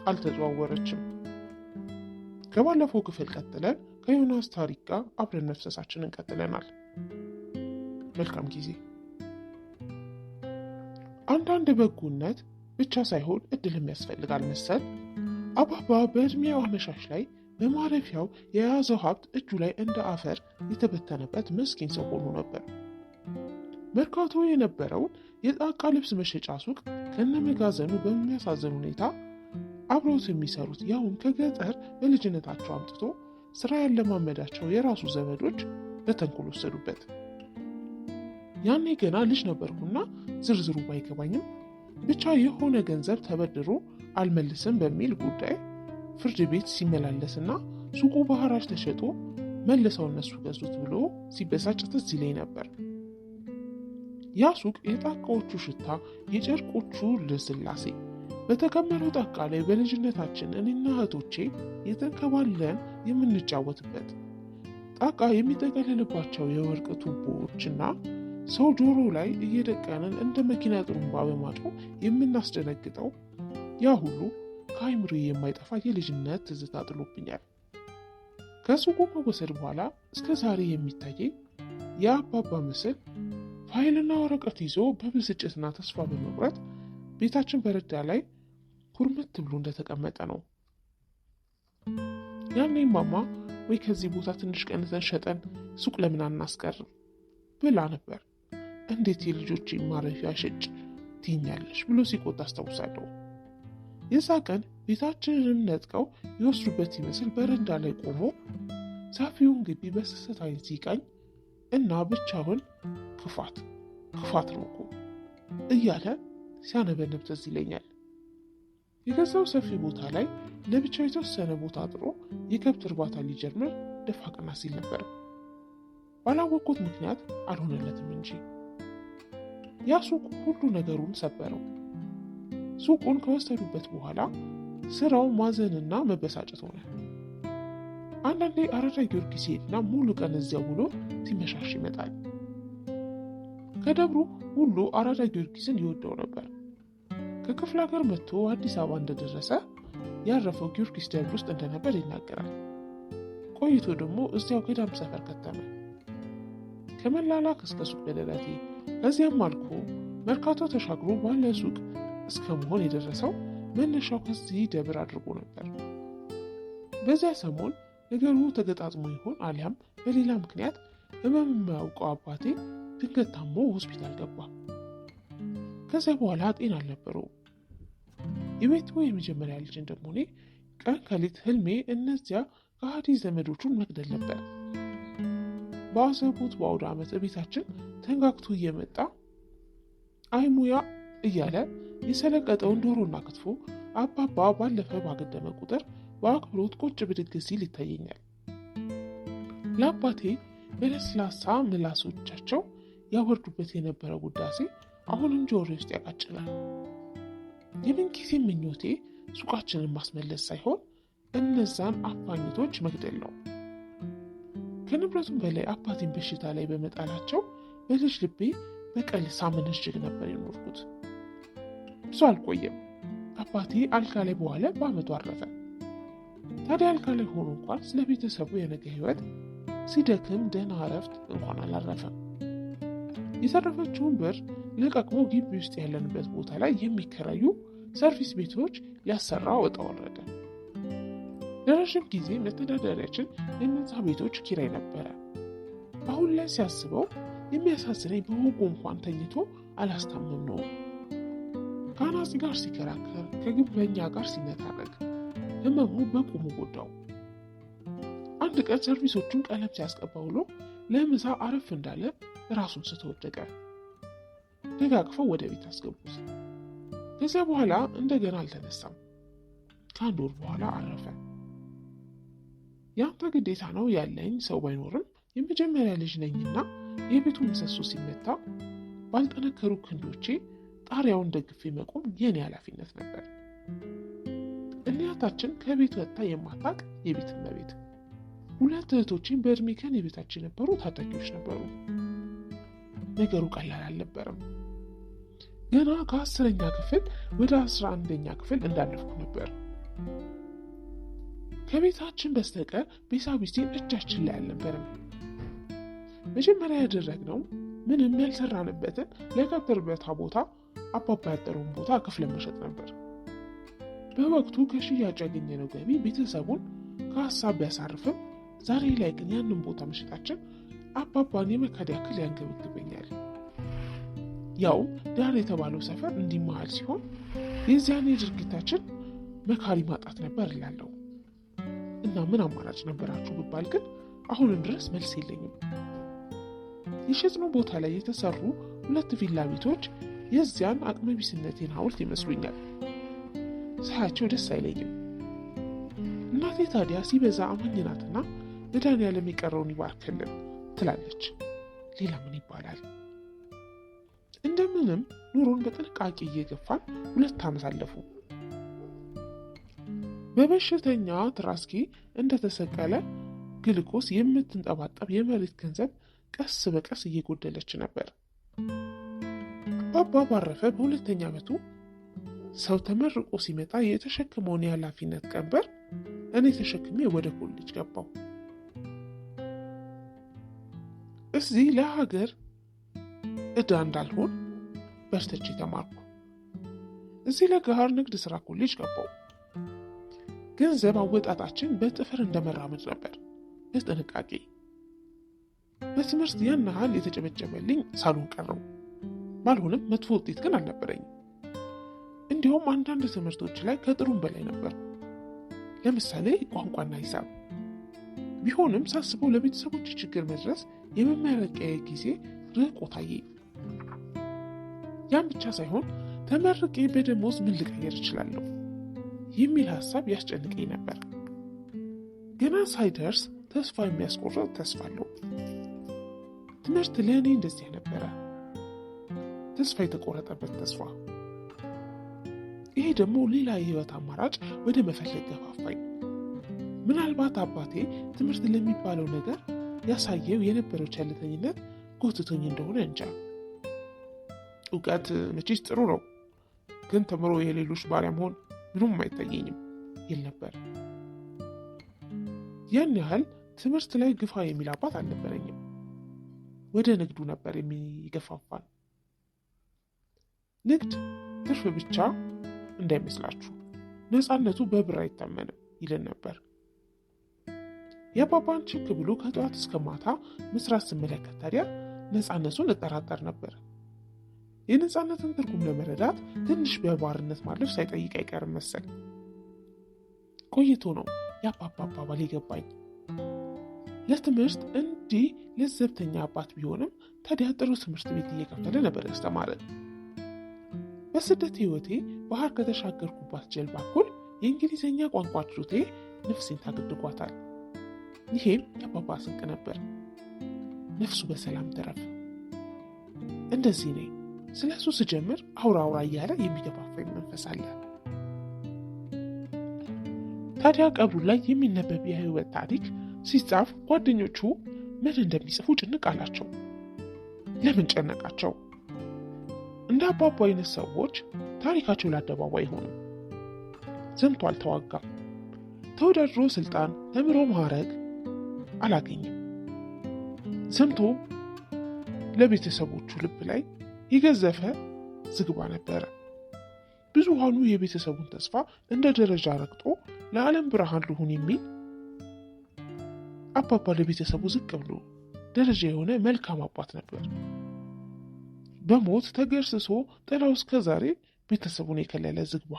አልተዘዋወረችም። ከባለፈው ክፍል ቀጥለን ከዮናስ ታሪክ ጋር አብረን መፍሰሳችንን ቀጥለናል። መልካም ጊዜ። አንዳንድ በጎነት ብቻ ሳይሆን እድልም ያስፈልጋል መሰል። አባባ በእድሜው አመሻሽ ላይ በማረፊያው የያዘው ሀብት እጁ ላይ እንደ አፈር የተበተነበት ምስኪን ሰው ሆኖ ነበር። መርካቶ የነበረውን የጣቃ ልብስ መሸጫ ሱቅ ከነመጋዘኑ በሚያሳዝን ሁኔታ አብረውት የሚሰሩት ያውም ከገጠር በልጅነታቸው አምጥቶ ስራ ያለማመዳቸው የራሱ ዘመዶች በተንኮል ወሰዱበት። ያኔ ገና ልጅ ነበርኩና ዝርዝሩ ባይገባኝም ብቻ የሆነ ገንዘብ ተበድሮ አልመልስም በሚል ጉዳይ ፍርድ ቤት ሲመላለስና ሱቁ በሐራጅ ተሸጦ መልሰው እነሱ ገዙት ብሎ ሲበሳጭ ትዝ ይለኝ ነበር። ያ ሱቅ የጣቃዎቹ ሽታ፣ የጨርቆቹ ልስላሴ፣ በተከመረው ጣቃ ላይ በልጅነታችን እኔና እህቶቼ የተንከባለን የምንጫወትበት፣ ጣቃ የሚጠቀልልባቸው የወርቅ ቱቦዎችና ሰው ጆሮ ላይ እየደቀንን እንደ መኪና ጥሩምባ በማጮህ የምናስደነግጠው ያ ሁሉ ከአይምሮ የማይጠፋ የልጅነት ትዝታ ጥሎብኛል። ከሱቁ መወሰድ በኋላ እስከ ዛሬ የሚታየኝ የአባባ ምስል ፋይልና ወረቀት ይዞ በብስጭትና ተስፋ በመቁረጥ ቤታችን በረንዳ ላይ ኩርምት ብሎ እንደተቀመጠ ነው። ያኔ ማማ ወይ ከዚህ ቦታ ትንሽ ቀንሰን ሸጠን ሱቅ ለምን አናስቀርም ብላ ነበር። እንዴት የልጆች ማረፊያ ሸጭ ትይኛለሽ ብሎ ሲቆጣ አስታውሳለሁ። የዛ ቀን ቤታችንን ነጥቀው ይወስዱበት ይመስል በረንዳ ላይ ቆሞ ሰፊውን ግቢ በስስት ዓይን ሲቃኝ እና ብቻውን ክፋት ነው እኮ እያለ ሲያነበንብ ትዝ ይለኛል። የገዛው ሰፊ ቦታ ላይ ለብቻው የተወሰነ ቦታ ጥሮ የከብት እርባታ ሊጀምር ደፋ ቀና ሲል ነበር። ባላወቅኩት ምክንያት አልሆነለትም እንጂ ያ ሱቅ ሁሉ ነገሩን ሰበረው። ሱቁን ከወሰዱበት በኋላ ስራው ማዘንና መበሳጨት ሆነ። አንዳንዴ አራዳ ጊዮርጊስ ሄድና ሙሉ ቀን እዚያው ውሎ ሲመሻሽ ይመጣል። ከደብሩ ሁሉ አራዳ ጊዮርጊስን ይወደው ነበር። ከክፍለ ሀገር መጥቶ አዲስ አበባ እንደደረሰ ያረፈው ጊዮርጊስ ደብር ውስጥ እንደነበር ይናገራል። ቆይቶ ደግሞ እዚያው ገዳም ሰፈር ከተመ። ከመላላክ እስከ ሱቅ በደረቴ ከዚያም አልኮ መርካቶ ተሻግሮ ባለ ሱቅ እስከ መሆን የደረሰው መነሻው ከዚህ ደብር አድርጎ ነበር። በዚያ ሰሞን ነገሩ ተገጣጥሞ ይሆን አሊያም በሌላ ምክንያት ህመም የማያውቀው አባቴ ድንገት ታሞ ሆስፒታል ገባ። ከዚያ በኋላ ጤና አልነበረውም። የቤቱ የመጀመሪያ ልጅ እንደመሆኔ ቀን ከሌት ህልሜ እነዚያ ከሃዲ ዘመዶቹን መግደል ነበር። በአዘቦት በአውደ ዓመት ቤታችን ተንጋግቶ እየመጣ አይሙያ እያለ የሰለቀጠውን ዶሮና ክትፎ አባባ ባለፈ ባገደመ ቁጥር በአክብሮት ቁጭ ብድግ ሲል ይታየኛል። ለአባቴ በለስላሳ ምላሶቻቸው ያወርዱበት የነበረ ውዳሴ አሁንም ጆሮዬ ውስጥ ያቃጭላል። የምንጊዜ ምኞቴ ሱቃችንን ማስመለስ ሳይሆን እነዛን አፋኝቶች መግደል ነው። ከንብረቱም በላይ አባቴን በሽታ ላይ በመጣላቸው በልጅ ልቤ በቀል ሳመነዥግ ነበር የኖርኩት። ብዙ አልቆየም። አባቴ አልጋ ላይ በኋላ በአመቱ አረፈ። ታዲያ አልጋ ላይ ሆኖ እንኳን ስለ ቤተሰቡ የነገ ህይወት ሲደክም ደህና እረፍት እንኳን አላረፈም። የተረፈችውን ብር ለቀቅሞ ግቢ ውስጥ ያለንበት ቦታ ላይ የሚከራዩ ሰርቪስ ቤቶች ሊያሰራ ወጣ ወረደ። ለረዥም ጊዜ መተዳደሪያችን የእነዛ ቤቶች ኪራይ ነበረ። አሁን ላይ ሲያስበው የሚያሳዝነኝ በወጉ እንኳን ተኝቶ አላስታመም ነው። ከአናጺ ጋር ሲከራከር፣ ከግንበኛ ጋር ሲነታረክ ህመሙ በቁሙ ጎዳው። አንድ ቀን ሰርቪሶቹን ቀለም ሲያስቀባ ውሎ ለምሳ አረፍ እንዳለ ራሱን ስተወደቀ። ደጋግፈው ወደ ቤት አስገቡት። ከዚያ በኋላ እንደገና አልተነሳም። ከአንድ ወር በኋላ አረፈ። ያንተ ግዴታ ነው ያለኝ ሰው ባይኖርም የመጀመሪያ ልጅ ነኝና የቤቱ ምሰሶ ሲመታ ባልጠነከሩ ክንዶቼ ጣሪያውን ደግፌ መቆም የኔ ኃላፊነት ነበር። እናታችን ከቤት ወጥታ የማታውቅ የቤት እመቤት። ሁለት እህቶችን በእድሜ ከኔ ቤታችን የነበሩ ታዳጊዎች ነበሩ። ነገሩ ቀላል አልነበረም። ገና ከ10ኛ ክፍል ወደ 11ኛ ክፍል እንዳለፍኩ ነበር ከቤታችን በስተቀር ቤሳቢስቲን እጃችን ላይ አልነበረም። መጀመሪያ ያደረግነው ምንም ያልሰራንበትን ለከብት እርባታ ቦታ አባባ ያጠረውን ቦታ ክፍለን መሸጥ ነበር። በወቅቱ ከሽያጭ ያገኘነው ገቢ ቤተሰቡን ከሀሳብ ቢያሳርፍም ዛሬ ላይ ግን ያንን ቦታ መሸጣችን አባባን የመካድ ያክል ያንገበግበኛል። ያውም ዳር የተባለው ሰፈር እንዲመሃል ሲሆን የዚያን ድርጊታችን መካሪ ማጣት ነበር እላለሁ። እና ምን አማራጭ ነበራችሁ ብባል ግን አሁንም ድረስ መልስ የለኝም። የሸጥነው ቦታ ላይ የተሰሩ 2 ቪላ ቤቶች የዚያን አቅመቢስነቴን ሐውልት ይመስሉኛል። ሳያቸው ደስ አይለኝም። እናቴ ታዲያ ሲበዛ አማኝ ናትና መድኃኒዓለም የቀረውን ይባርክልን ትላለች። ሌላ ምን ይባላል? እንደምንም ኑሮን በጥንቃቄ እየገፋን 2 ዓመት አለፉ። በበሽተኛ ትራስጌ እንደተሰቀለ ግልኮስ የምትንጠባጠብ የመሬት ገንዘብ ቀስ በቀስ እየጎደለች ነበር። አባባ ባረፈ በ2ኛ ዓመቱ ሰው ተመርቆ ሲመጣ የተሸከመውን የኃላፊነት ቀንበር እኔ ተሸክሜ ወደ ኮሌጅ ገባው። እዚህ ለሀገር ዕዳ እንዳልሆን በርትቼ ተማርኩ። እዚህ ለገሃር ንግድ ስራ ኮሌጅ ገባው። ገንዘብ አወጣጣችን በጥፍር እንደመራመድ ነበር፣ በጥንቃቄ። በትምህርት ያን ያህል የተጨበጨበልኝ ሳሎን ቀረው። ባልሆንም መጥፎ ውጤት ግን አልነበረኝም። እንዲሁም አንዳንድ ትምህርቶች ላይ ከጥሩም በላይ ነበር። ለምሳሌ ቋንቋና ሂሳብ። ቢሆንም ሳስበው ለቤተሰቦች ችግር መድረስ የመመረቂያ ጊዜ ርቆ ታየኝ። ያን ብቻ ሳይሆን ተመርቄ በደሞዝ ምን ልቀየር እችላለሁ የሚል ሀሳብ ያስጨንቀኝ ነበር። ገና ሳይደርስ ተስፋ የሚያስቆርጥ ተስፋ አለው። ትምህርት ለእኔ እንደዚህ ነበረ፣ ተስፋ የተቆረጠበት ተስፋ። ይሄ ደግሞ ሌላ የህይወት አማራጭ ወደ መፈለግ ገፋፋኝ። ምናልባት አባቴ ትምህርት ለሚባለው ነገር ያሳየው የነበረው ቸልተኝነት ጎትቶኝ እንደሆነ እንጃ። እውቀት መቼስ ጥሩ ነው፣ ግን ተምሮ የሌሎች ባሪያ መሆን ምንም አይታየኝም ይል ነበር። ያን ያህል ትምህርት ላይ ግፋ የሚል አባት አልነበረኝም። ወደ ንግዱ ነበር የሚገፋፋን። ንግድ ትርፍ ብቻ እንዳይመስላችሁ፣ ነፃነቱ በብር አይታመንም ይልን ነበር። የአባባን ችክ ብሎ ከጠዋት እስከ ማታ መስራት ስመለከት ታዲያ ነፃነቱን እጠራጠር ነበር። የነፃነትን ትርጉም ለመረዳት ትንሽ በባርነት ማለፍ ሳይጠይቅ አይቀርም መሰል። ቆይቶ ነው የአባባ አባባል የገባኝ። ለትምህርት እንዲህ ለዘብተኛ አባት ቢሆንም ታዲያ ጥሩ ትምህርት ቤት እየከፈለ ነበር ያስተማረን። በስደት ህይወቴ ባህር ከተሻገርኩባት ጀልባ እኩል የእንግሊዝኛ ቋንቋ ችሎቴ ነፍሴን ታገድጓታል። ይሄም የአባባ ስንቅ ነበር። ነፍሱ በሰላም ተረፈ። እንደዚህ ነኝ። ስለ እሱ ስጀምር አውራ እያለ የሚገፋፋኝ መንፈስ አለ። ታዲያ ቀብሩ ላይ የሚነበብ የህይወት ታሪክ ሲጻፍ ጓደኞቹ ምን እንደሚጽፉ ጭንቅ አላቸው። ለምን ጨነቃቸው? እንደ አባባ አይነት ሰዎች ታሪካቸው ለአደባባይ አይሆንም። ዘምቶ አልተዋጋም። ተወዳድሮ ስልጣን፣ ተምሮ ማዕረግ አላገኝም። ዘምቶ ለቤተሰቦቹ ልብ ላይ የገዘፈ ዝግባ ነበረ። ብዙሃኑ የቤተሰቡን ተስፋ እንደ ደረጃ ረግጦ ለዓለም ብርሃን ልሁን የሚል አባባ ለቤተሰቡ ዝቅ ብሎ ደረጃ የሆነ መልካም አባት ነበር። በሞት ተገርስሶ ጥላው እስከ ዛሬ ቤተሰቡን የከለለ ዝግባ።